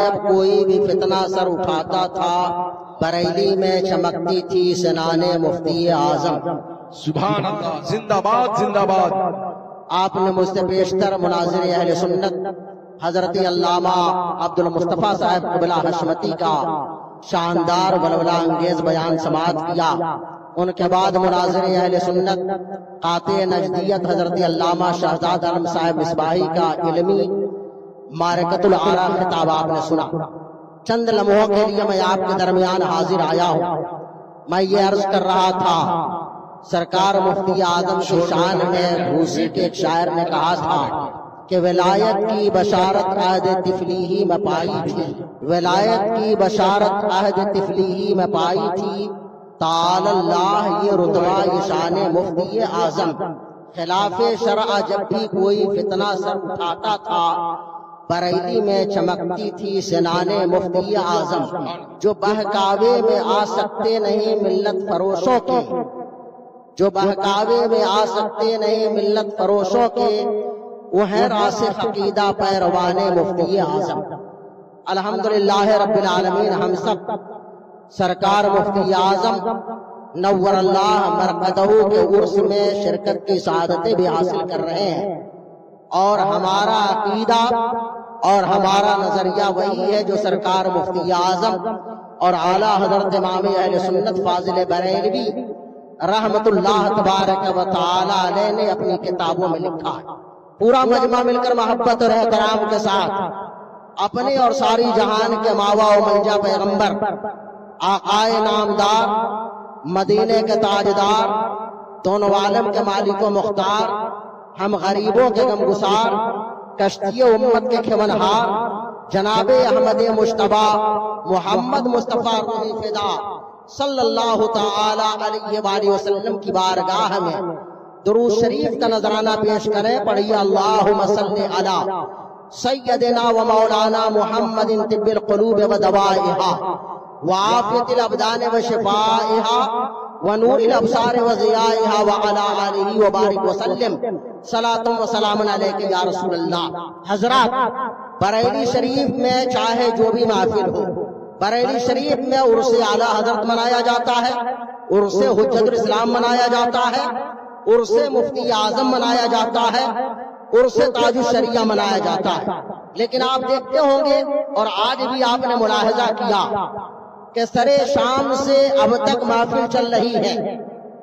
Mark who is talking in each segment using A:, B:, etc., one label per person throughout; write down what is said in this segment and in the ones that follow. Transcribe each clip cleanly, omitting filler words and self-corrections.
A: جب کوئی بھی فتنہ سر اٹھاتا تھا بریلی میں چمکتی تھی سنان مفتی اعظم۔
B: سبحان اللہ، زندہ باد زندہ باد۔
A: آپ نے مجھ سے بیشتر مناظر اہل سنت حضرت علامہ عبد المصطفیٰ صاحب قبلہ حشمتی کا شاندار ولولہ انگیز بیان سماعت کیا۔ ان کے بعد مناظر اہل سنت قاطع نجدیت حضرت علامہ شہزاد عالم صاحب مصباحی کا علمی معرکۃ العرا خطاب آپ نے سنا۔ چند لمحوں کے لیے میں آپ کے درمیان حاضر آیا ہوں۔ میں یہ عرض کر رہا تھا، سرکار مفتی اعظم کی شان میں روسی کے ایک شاعر نے کہا تھا کہ ولایت کی بشارت عہد طفلی ہی میں پائی تھی، ولایت کی بشارت عہد طفلی ہی میں پائی تھی، تعالی اللہ یہ رتبہ یہ شان مفتی اعظم۔ خلاف شرع جب بھی کوئی فتنہ سر اٹھاتا تھا بریلی میں چمکتی تھی سنان مفتی اعظم۔ جو بہکاوے میں آ سکتے نہیں ملت فروشوں کے، جو بہکاوے میں آ سکتے نہیں ملت فروشوں کے، وہ ہے راسخ عقیدہ پیروان مفتی اعظم۔ الحمدللہ رب العالمین، ہم سب سرکار مفتی اعظم نور اللہ مرقدہ کے عرس میں شرکت کی سعادتیں بھی حاصل کر رہے ہیں، اور ہمارا عقیدہ اور ہمارا نظریہ وہی ہے جو سرکار مفتی اعظم اور اعلیٰ حضرت امام اہل سنت فاضل بریلوی رحمت اللہ تبارک و تعالی علیہ نے اپنی کتابوں میں لکھا ہے۔ پورا مجمع مل کر محبت اور احترام کے ساتھ اپنے اور ساری جہان کے ماوا و منجا پیغمبر آقائے نامدار مدینے کے تاجدار دونوں عالم کے مالک و مختار ہم غریبوں کے غمگسار کشتی امت کے کھمنہار جناب احمد مجتبی محمد مصطفیٰ روحی فدا صلی اللہ تعالی علیہ وآلہ وسلم کی بارگاہ میں درود شریف کا نذرانہ پیش کریں۔ پڑھیے اللہم صلی علی سیدنا و مولانا محمد طب القلوب و دوائہا وعافیت الابدان و شفائہا ونور الابصار و ضیائہا وعلی آلہ وبارک وسلم صلاۃ و سلام علیکہ یا رسول اللہ۔ حضرات، بریلی شریف میں چاہے جو بھی محفل ہو، بریلی شریف میں عرس اعلیٰ حضرت منایا جاتا ہے، عرس حجت الاسلام منایا جاتا ہے، عرس مفتی اعظم منایا جاتا ہے، عرس تاج الشریعہ منایا جاتا ہے۔ لیکن آپ دیکھتے ہوں گے اور آج بھی آپ نے ملاحظہ کیا کہ سرے شام سے اب تک محفل چل رہی ہے،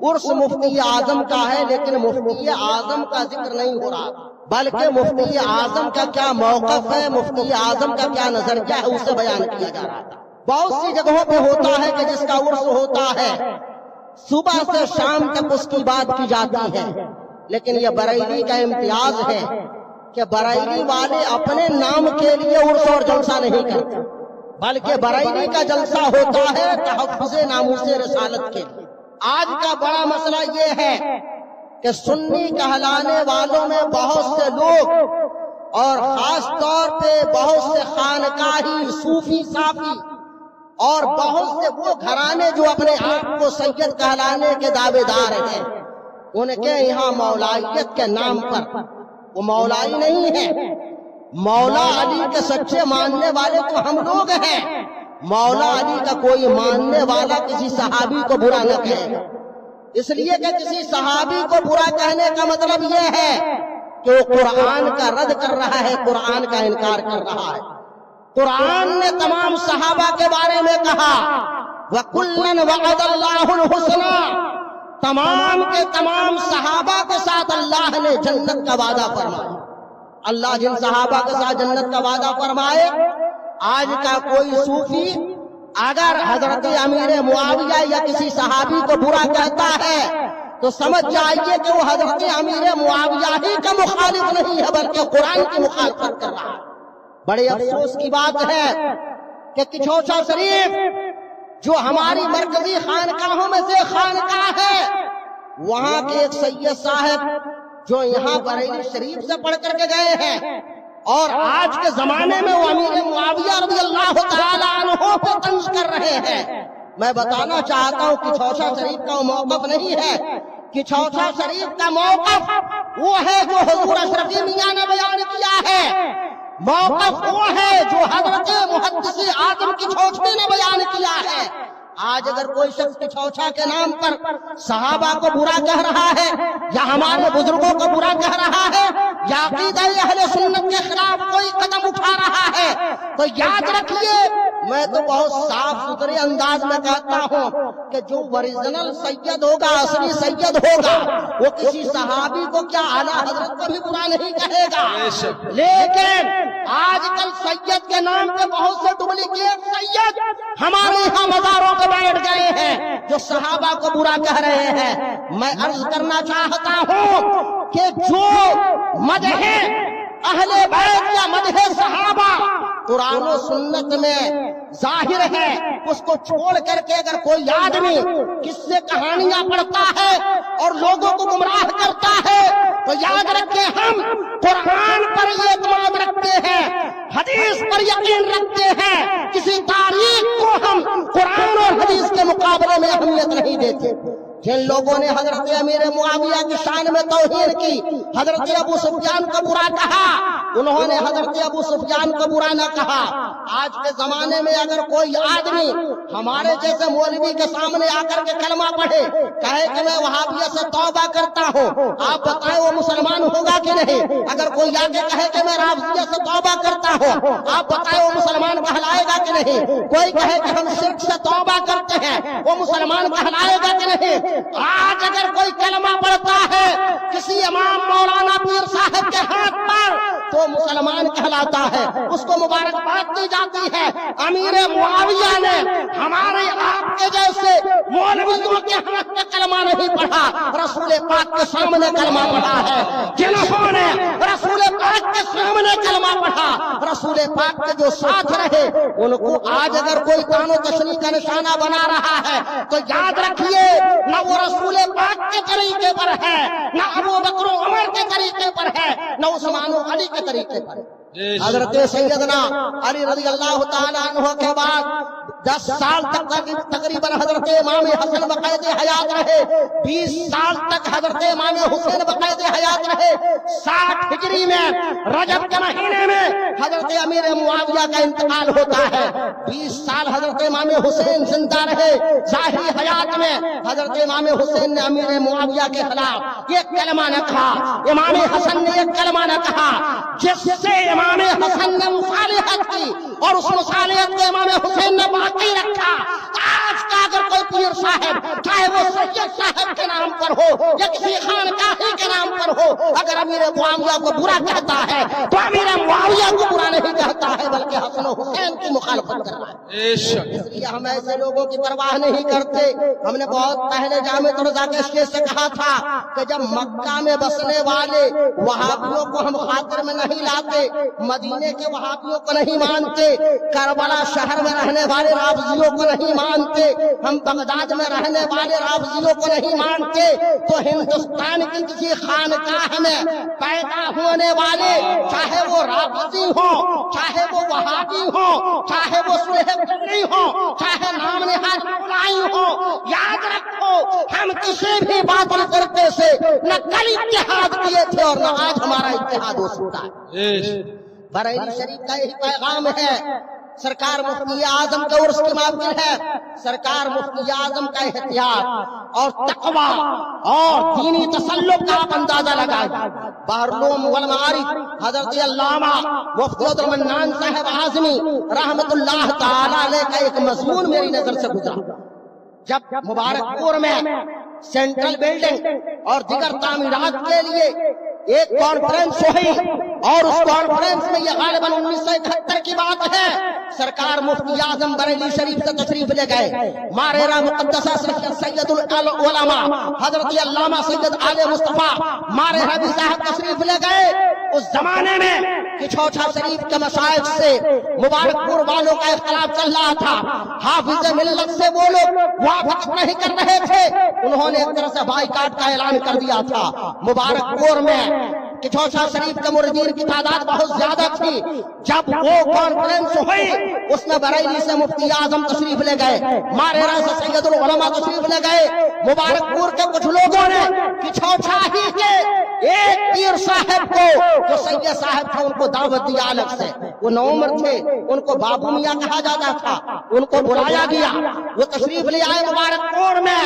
A: عرس مفتی اعظم کا ہے، لیکن مفتی اعظم کا ذکر نہیں ہو رہا، بلکہ مفتی اعظم کا کیا موقف ہے، مفتی اعظم کا کیا نظریہ ہے، اسے بیان کیا جا رہا تھا۔ بہت سی جگہوں پہ ہوتا ہے کہ جس کا عرس ہوتا ہے صبح سے شام تک اس کی بات کی جاتی ہے، لیکن یہ بریلی کا امتیاز ہے کہ بریلی والے اپنے نام کے لیے عرس اور جلسہ نہیں کرتے، بلکہ بریلی کا جلسہ ہوتا ہے تحفظ ناموس رسالت کے لیے۔ آج کا بڑا مسئلہ یہ ہے کہ سنی کہلانے والوں میں بہت سے لوگ اور خاص طور پہ بہت سے خانقاہی صوفی صافی اور بہت سے وہ گھرانے جو اپنے آپ کو سید کہلانے کے دعوے دار ہیں، ان کے یہاں مولائیت کے نام پر وہ مولائی نہیں ہے۔ مولا علی کے سچے ماننے والے تو ہم لوگ ہیں، مولا علی کا کوئی ماننے والا کسی صحابی کو برا نہ کہے، اس لیے کہ کسی صحابی کو برا کہنے کا مطلب یہ ہے کہ وہ قرآن کا رد کر رہا ہے، قرآن کا انکار کر رہا ہے۔ قرآن نے تمام صحابہ کے بارے میں کہا وَكُلًّا وَعَدَ اللَّهُ الْحُسْنَى، تمام کے تمام صحابہ کے ساتھ اللہ نے جنت کا وعدہ فرمایا۔ اللہ جن صحابہ کے ساتھ جنت کا وعدہ فرمائے، آج کا کوئی صوفی اگر حضرت امیر معاویہ یا کسی صحابی کو برا کہتا ہے تو سمجھ جائیے کہ وہ حضرت امیر معاویہ ہی کا مخالف نہیں ہے بلکہ قرآن کی مخالفت کر رہا ہے۔ بڑے افسوس کی بات ہے کہ کچھوچا شریف جو ہماری مرکزی خانقاہوں میں سے خانقاہ ہے، وہاں کے ایک سید صاحب جو یہاں بریلی شریف سے پڑھ کر کے گئے ہیں اور آج کے زمانے میں وہ امیر معاویہ رضی اللہ تعالیٰ عنہ پہ طنز کر رہے ہیں۔ میں بتانا چاہتا ہوں کچھوچا شریف کا وہ موقف نہیں ہے، کچھوچا شریف کا موقف وہ ہے جو حضور اشرفی میاں نے بیان کیا ہے موقف وہ ہے جو حضرت محدث اعظم کی چھوچھوے نے بیان کیا ہے۔ آج اگر کوئی شخص کی چھوچھا کے نام پر صحابہ کو برا کہہ رہا ہے یا ہمارے بزرگوں کو برا کہہ رہا ہے یا عقیدہ اہل سنت کے خلاف کوئی قدم اٹھا رہا ہے تو یاد رکھیے، میں تو بہت صاف ستھرے انداز میں کہتا ہوں کہ جو اوریجنل سید ہوگا، اصلی سید ہوگا، وہ کسی صحابی کو کیا اعلیٰ حضرت کو بھی برا نہیں کہے گا۔ لیکن آج کل سید کے نام پہ بہت سے ڈپلیکیٹ سید ہمارے یہاں مزاروں پہ بیٹھ گئے ہیں جو صحابہ کو برا کہہ رہے ہیں۔ میں عرض کرنا چاہتا ہوں کہ جو مدح اہل بیت یا مدح صحابہ قرآن و سنت میں ظاہر ہے، اس کو چھوڑ کر کے اگر کوئی آدمی کس سے کہانیاں پڑھتا ہے اور لوگوں کو گمراہ کرتا ہے تو یاد رکھیں ہم قرآن پر اعتماد رکھتے ہیں، حدیث پر یقین رکھتے ہیں، کسی تاریخ کو ہم قرآن اور حدیث کے مقابلے میں اہمیت نہیں دیتے۔ جن لوگوں نے حضرت امیر معاویہ کی شان میں توہین کی، حضرت ابو سفیان کو برا کہا، انہوں نے حضرت ابو سفیان کو برا نہ کہا۔ آج کے زمانے میں اگر کوئی آدمی ہمارے جیسے مولوی کے سامنے آ کر کے کلمہ پڑھے، کہے کہ میں وہابیت سے توبہ کرتا ہوں، آپ بتائیں وہ مسلمان ہوگا کہ نہیں؟ اگر کوئی آ کے کہے کہ میں رافضیت سے توبہ کرتا ہوں، آپ بتائیں وہ مسلمان کہلائے گا کہ نہیں؟ کوئی کہے کہ ہم شرک سے توبہ کرتے ہیں، وہ مسلمان کہلائے گا کہ نہیں؟ آج اگر کوئی کلمہ پڑھتا ہے کسی امام مولانا پیر صاحب کے ہاتھ پر تو مسلمان کہلاتا ہے، اس کو مبارکباد دی جاتی ہے۔ امیر معاویہ نے ہمارے آپ کے جیسے مولویوں کے ہاتھ میں کلمہ نہیں پڑھا، رسول پاک کے سامنے کلمہ پڑھا ہے۔ جنہوں نے رسول پاک کے سامنے کلمہ پڑھا، رسول پاک کے جو ساتھ رہے، ان کو آج اگر کوئی طعن و تشنیع کا نشانہ بنا رہا ہے تو یاد رکھیے نہ وہ رسول پاک کے طریقے پر ہے، نہ ابو بکر و عمر کے طریقے پر ہے، نہ عثمان و علی کے طریقے پر ہے۔ حضرت سیدنا علی رضی اللہ تعالیٰ عنہ کے بعد 10 سال تک تقریباً حضرت امام حسن بقید حیات رہے، 20 سال تک حضرت امام حسین بقید حیات رہے۔ 60 ہجری میں رجب کے مہینے میں حضرت امیر معاویہ کا انتقال ہوتا ہے۔ 20 سال حضرت امام حسین زندہ رہے، ظاہری حیات میں حضرت امام حسین نے امیر معاویہ کے خلاف یہ کلمہ نہ کہا، امام حسن نے یہ کلمہ نہ کہا، جس سے امام حسن نے مصالحت کی اور اس مصالحت کو امام حسین نے باقی رکھا۔ آج کا اگر کوئی پیر صاحب چاہے وہ سید صاحب کے نام پر ہو یا کسی خانقاہی کے نام پر ہو، اگر امیر معاویہ کو برا کہتا ہے تو امیر معاویہ کو برا نہیں کہتا ہے بلکہ حسن و حسین کی مخالفت کر رہا ہے۔ اس لیے ہم ایسے لوگوں کی پرواہ نہیں کرتے۔ ہم نے بہت پہلے جامع رضا کے اسٹیج سے کہا تھا کہ جب مکہ میں بسنے والے وہابیوں کو ہم خاطر میں نہیں لاتے، مدینے کے وہابیوں کو نہیں مانتے، کربلا شہر میں رہنے والے رافضیوں کو نہیں مانتے، ہم بغداد میں رہنے والے رافضیوں کو نہیں مانتے، تو ہندوستان کی کسی خانقاہ میں پیدا ہونے والے چاہے وہ رافضی ہوں، چاہے وہ وہابی ہوں، چاہے وہ سنی ہوں، چاہے نام نہاد فلائی ہوں، یاد رکھو ہم کسی بھی باطل فرقے سے نہ کل اتحاد کیے تھے اور نہ آج ہمارا اتحاد ہو سکتا ہے۔ بریلی شریف کا یہی پیغام ہے۔ سرکار مفتی اعظم کے عرس کی محفل ہے، سرکار مفتی اعظم کا احتیاط اور تقوی اور دینی تسلط کا آپ اندازہ لگائیں۔ بحرالعلوم والمعارف حضرت علامہ مفتی عبدالمنان صاحب اعظمی رحمت اللہ تعالی علیہ کا ایک مضمون میری نظر سے گزرا۔ جب مبارک پور میں سینٹرل بلڈنگ اور دیگر تعمیرات کے لیے ایک کانفرنس ہوئی اور اس کانفرنس میں یہ غالباً 1971 کی بات ہے، سرکار مفتی اعظم بریلی شریف سے تشریف لے گئے۔ ماررہ مقدسہ سید العلماء حضرت علامہ سید آل مصطفیٰ ماررہ بھی صاحب تشریف لے گئے۔ اس زمانے میں کچھوچھا شریف کے مشائخ سے مبارک پور والوں کا اختلاف چل رہا تھا، حافظ ملت سے وہ لوگ موافقت نہیں کر رہے تھے، انہوں نے ایک طرح سے بائیکاٹ کا اعلان کر دیا تھا۔ مبارک پور میں کہ چوسا شریف کے مریدین کی تعداد بہت زیادہ تھی. جب وہ کانفرنس ہوئی اس میں بریلی سے مفتی اعظم تشریف لے گئے, ماریرا سے سید العلماء تشریف لے گئے, مبارک پور کے کچھ لوگوں نے کچھوچا ہی کے ایک پیر صاحب کو جو سید صاحب تھے ان کو دعوت دیا الگ سے. وہ نو عمر تھے, ان کو بابو میاں کہا جاتا تھا. ان کو بلایا گیا, وہ تشریف لے آئے مبارک پور میں.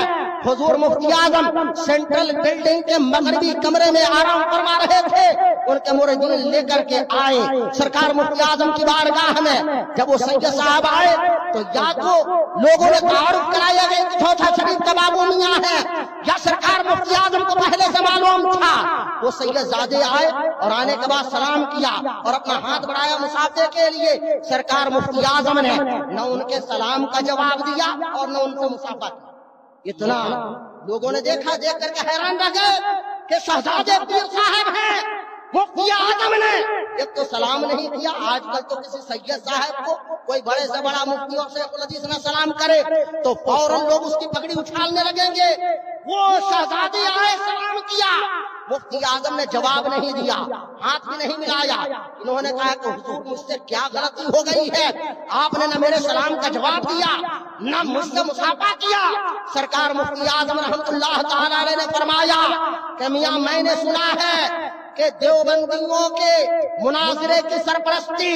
A: حضور مفتی اعظم سینٹرل بلڈنگ کے مغربی کمرے میں آرام فرما رہے تھے. ان کے مریدین لے کر کے آئے سرکار مفتی اعظم کی بارگاہ میں. جب وہ سید صاحب آئے تو یا تو لوگوں نے تعارف کرایا گیا کہ چوتھا شریف کا بابو میاں ہے, یا سرکار مفتی اعظم کو پہلے سے معلوم تھا. وہ سید زادے آئے اور آنے کے بعد سلام کیا اور اپنا ہاتھ بڑھایا مصافحے کے لیے. سرکار مفتی اعظم نے نہ ان کے سلام کا جواب دیا اور نہ ان کو مصافحہ کیا. اتنا لوگوں نے دیکھا, دیکھ کر کے حیران رہ گئے کہ شہزادے پیر صاحب ہیں. مفتی اعظم نے ایک تو سلام نہیں کیا. آج کل تو کسی سید صاحب کو کوئی بڑے سے بڑا مفتی اور شیخ الحدیث نہ سلام کرے تو فوراً لوگ اس کی پگڑی اچھالنے لگیں گے. وہ شہزادے آئے, سلام کیا, مفتی اعظم نے جواب نہیں دیا, ہاتھ بھی نہیں ملایا. انہوں نے کہا کہ حضور مجھ سے کیا غلطی ہو گئی ہے, آپ نے نہ میرے سلام کا جواب دیا نہ مجھ سے مصافحہ کیا. سرکار مفتی اعظم رحمت اللہ تعالی علیہ نے فرمایا کہ میاں میں نے سنا ہے کہ دیوبندیوں کے مناظرے کی سرپرستی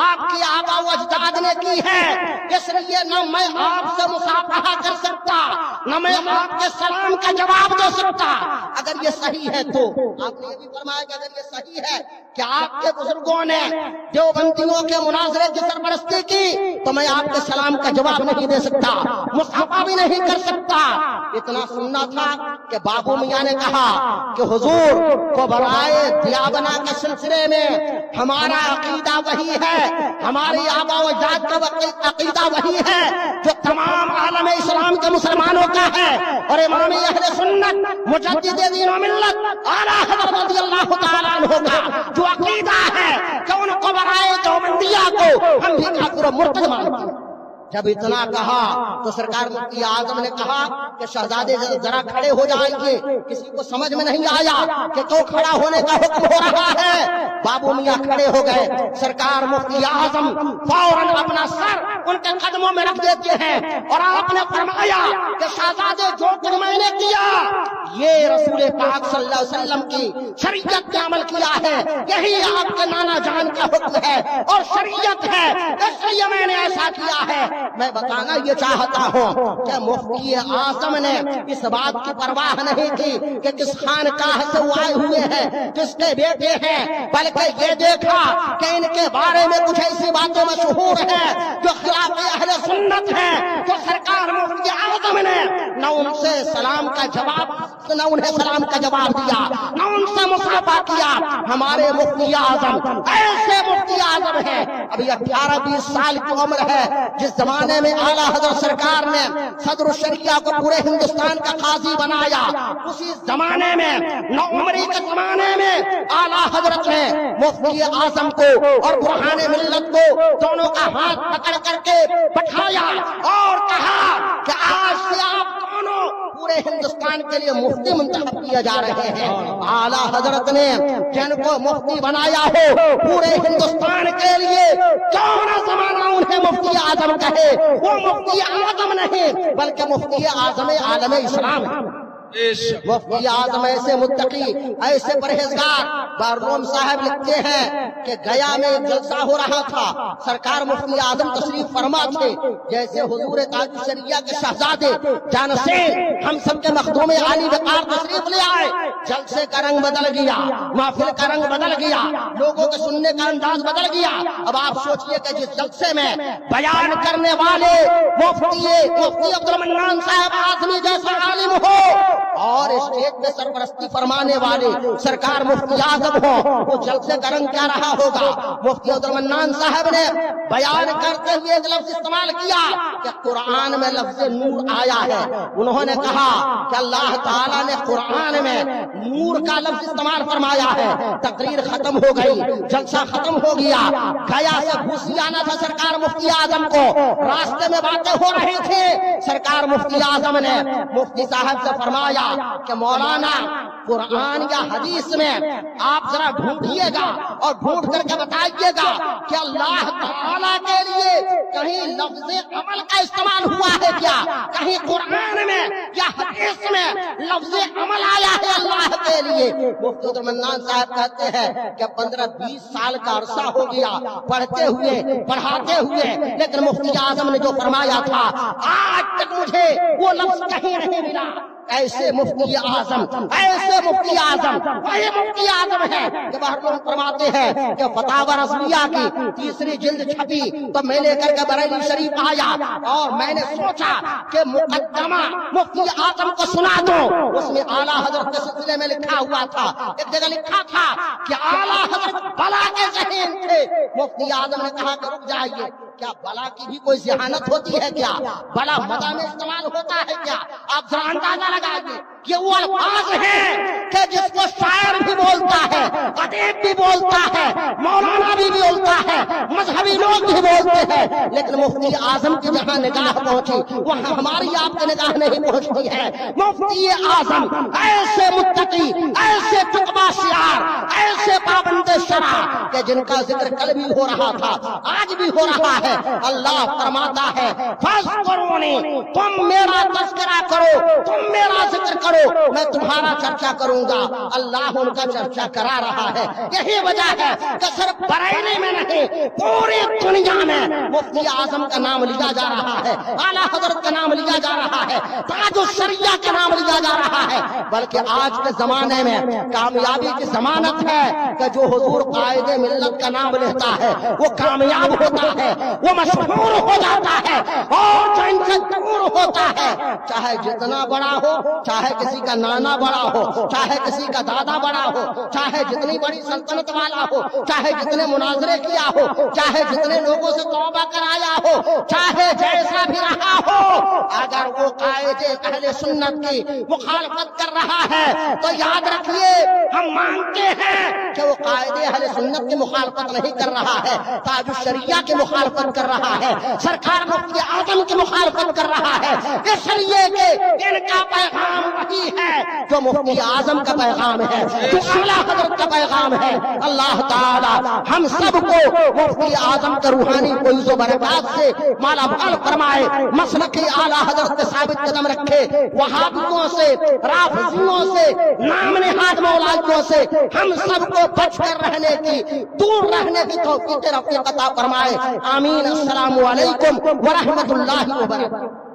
A: آپ کی آبا و اجداد نے کی ہے, اس لیے نہ میں آپ سے مصافحہ کر سکتا نہ میں آپ کے سلام کا جواب دے سکتا. اگر یہ صحیح ہے تو آپ نے یہ بھی فرمایا کہ اگر یہ صحیح ہے کہ آپ کے بزرگوں نے دیوبندیوں کے مناظرے کی سرپرستی کی تو میں آپ کے سلام کا جواب نہیں دے سکتا, مصافحہ بھی نہیں کر سکتا. اتنا سننا تھا کہ بابو میاں نے کہا کہ حضور کو برائے دیابنا کے سلسلے میں ہمارا عقیدہ وہی ہے, ہماری آبا و اجداد کا عقیدہ وہی ہے جو تمام عالم اسلام کے مسلمانوں کا ہے. اور امام اہل سنت مجدد دین و ملت اعلیٰ حضرت رضی اللہ تعالیٰ عنہ کا جو عقیدہ ہے کہ ان کو برائے دیوبندیہ کو ہم بھی کافر و مرتد مانتے ہیں. جب اتنا کہا تو سرکار مفتی اعظم نے کہا کہ شہزادے ذرا کھڑے ہو جائیے. کسی کو سمجھ میں نہیں آیا کہ کیوں کھڑا ہونے کا حکم ہو رہا ہے. بابو میاں کھڑے ہو گئے. سرکار مفتی اعظم فوراً اپنا سر ان کے قدموں میں رکھ دیتے ہیں اور آپ نے فرمایا کہ شہزادے جو کچھ میں نے کیا یہ رسول پاک صلی اللہ علیہ وسلم کی شریعت نے عمل کیا ہے, یہی آپ کے نانا جان کا حکم ہے اور شریعت ہے, اس لیے میں نے ایسا کیا ہے. میں بتانا یہ چاہتا ہوں کہ مفتی اعظم نے اس بات کی پرواہ نہیں کی کہ کس خانقاہ سے وہ آئے ہوئے ہیں, کس کے بیٹے ہیں, بلکہ یہ دیکھا کہ ان کے بارے میں کچھ ایسی باتیں مشہور ہیں جو خلاف اہل سنت ہیں. تو سرکار مفتی اعظم نے نہ ان سے سلام کا جواب نہ انہیں سلام کا جواب دیا نہ ان سے مصافحہ کیا. ہمارے مفتی اعظم ایسے مفتی اعظم ہیں, ابھی 18-20 سال کی عمر ہے. جس زمانے میں اعلیٰ حضرت سرکار نے صدر الشریعہ کو پورے ہندوستان کا قاضی بنایا, اسی زمانے میں نو عمری کے زمانے میں اعلیٰ حضرت نے مفتی اعظم کو اور برہان ملت کو دونوں کا ہاتھ پکڑ کر کے بٹھایا اور کہا کہ آج سے آپ دونوں پورے ہندوستان کے لیے مفتی منتخب کیے جا رہے ہیں. اعلیٰ حضرت نے جن کو مفتی بنایا ہو پورے ہندوستان کے لیے, کیوں نہ زمانہ انہیں مفتی اعظم کہے, وہ مفتی اعظم نہیں بلکہ مفتی اعظم عالم اسلام ہے. مفتی اعظم ایسے متقی, ایسے پرہیزگار. بارروم صاحب لکھتے ہیں کہ گیا میں ایک جلسہ ہو رہا تھا, سرکار مفتی اعظم تشریف فرما تھے. جیسے حضور تاج الشریعہ کے شہزادے جانشین ہم سب کے مخدوم عالی وقار تشریف لے آئے, جلسے کا رنگ بدل گیا, محفل کا رنگ بدل گیا, لوگوں کے سننے کا انداز بدل گیا. اب آپ سوچئے کہ جس جلسے میں بیان کرنے والے مفتی عبد المنان صاحب اعظمی جیسا عالم ہو اور اسٹیج پہ سرپرستی فرمانے والے سرکار مفتی اعظم ہو, وہ جلسے کا رنگ کیا رہا ہوگا. مفتی عبد المنان صاحب نے بیان کرتے ہوئے ایک لفظ استعمال کیا کہ قرآن میں لفظ نور آیا ہے. انہوں نے کہا کہ اللہ تعالیٰ نے قرآن میں نور کا لفظ استعمال فرمایا ہے۔ تقریر ختم ہو گئی، جلسہ ختم ہو گیا، گیا سے گھوسی آنا تھا سرکار مفتی اعظم کو، راستے میں باتیں ہو رہی تھی، سرکار مفتی اعظم نے مفتی صاحب سے فرمایا کہ مولانا قرآن یا حدیث میں آپ ذرا ڈھونڈیے گا اور ڈھونڈ کر کے بتائیے گا کہ اللہ تعالیٰ کے لیے کہیں لفظ عمل کا استعمال ہوا ہے کیا، کہیں قرآن میں یا حدیث میں لفظ عمل آیا ہے اللہ کے لیے۔ مفتی عبدالمنان صاحب کہتے ہیں کہ 15-20 سال کا عرصہ ہو گیا پڑھتے ہوئے پڑھاتے ہوئے، لیکن مفتی اعظم نے جو فرمایا تھا آج تک مجھے وہ لفظ کہیں نہیں ملا۔ ایسے مفتی اعظم، ایسے مفتی اعظم، وہی مفتی اعظم ہے کہ باہر لوگ فرماتے ہیں کہ فتاوی رضویہ کی 3ری جلد چھپی تو میں لے کر کے بریلی شریف آیا اور میں نے سوچا کہ مقدمہ مفتی اعظم کو سنا دو۔ اس میں اعلیٰ حضرت کے سلسلے میں لکھا ہوا تھا، ایک جگہ لکھا تھا کہ اعلیٰ حضرت بلا کے ذہین تھے۔ مفتی اعظم نے کہا کہ رک جائیے، کیا بلا کی بھی کوئی ذہانت ہوتی ہے کیا؟ بلا مدہ میں استعمال ہوتا ہے کیا؟ آپ ذرا اندازہ لگائیے، یہ وہ الفاظ ہیں کہ جس کو شاعر بھی بولتا ہے، ادیب بھی بولتا ہے، مولانا بھی بولتا ہے، مذہبی لوگ بھی بولتے ہیں، لیکن مفتی اعظم کی جہاں نگاہ پہنچی وہاں ہماری آپ کی نگاہ نہیں پہنچتی ہے۔ مفتی اعظم ایسے متقی، ایسے تقویٰ شعار، ایسے پابند شرع کہ جن کا ذکر کل بھی ہو رہا تھا، آج بھی ہو رہا ہے۔ اللہ فرماتا ہے فاذکرونی، تم میرا تذکرہ کرو، تم میرا ذکر کرو، میں تمہارا چرچا کروں گا۔ اللہ ان کا چرچا کرا رہا ہے۔ یہی وجہ ہے کہ صرف بریلی میں نہیں، پوری دنیا میں مفتی اعظم کا نام لیا جا رہا ہے، اعلیٰ حضرت کا نام لیا جا رہا ہے، تاج الشریعہ کا نام لیا جا رہا ہے۔ بلکہ آج کے زمانے میں کامیابی کی ضمانت ہے کہ جو حضور قائد ملت کا نام لیتا ہے وہ کامیاب ہوتا ہے، وہ مشہور ہو جاتا ہے، اور جو ان سے دور ہوتا ہے، چاہے جتنا بڑا ہو، چاہے کسی کا نانا بڑا ہو، چاہے کسی کا دادا بڑا ہو، چاہے جتنی بڑی سلطنت والا ہو، چاہے جتنے مناظرے کیا ہو، چاہے جتنے لوگوں سے توبہ کرایا ہو، چاہے جیسا بھی رہا ہو، اگر وہ قائد اہل سنت کی مخالفت کر رہا ہے تو یاد رکھیے ہم مانتے ہیں کہ وہ قائد اہل سنت کی مخالفت نہیں کر رہا ہے، تاج الشریعہ کی مخالفت کر رہا ہے، سرکار مفتی اعظم کی مخالفت کر رہا ہے، اس لیے کہ ان کا پیغام وہی ہے جو مفتی اعظم کا پیغام ہے، جو اعلیٰ حضرت کا پیغام ہے۔ اللہ تعالی ہم سب کو مفتی اعظم کا روحانی فیض و برکات سے مالا مال فرمائے، مسلک اعلیٰ حضرت ثابت قدم رکھے، وہابیوں سے، رافضیوں سے، نام نہاد مولائیوں سے ہم سب کو بچ کر رہنے کی، دور رہنے کی توفیق رفیق عطا فرمائے۔ آمین۔ السلام علیکم ورحمۃ اللہ وبرکاتہ۔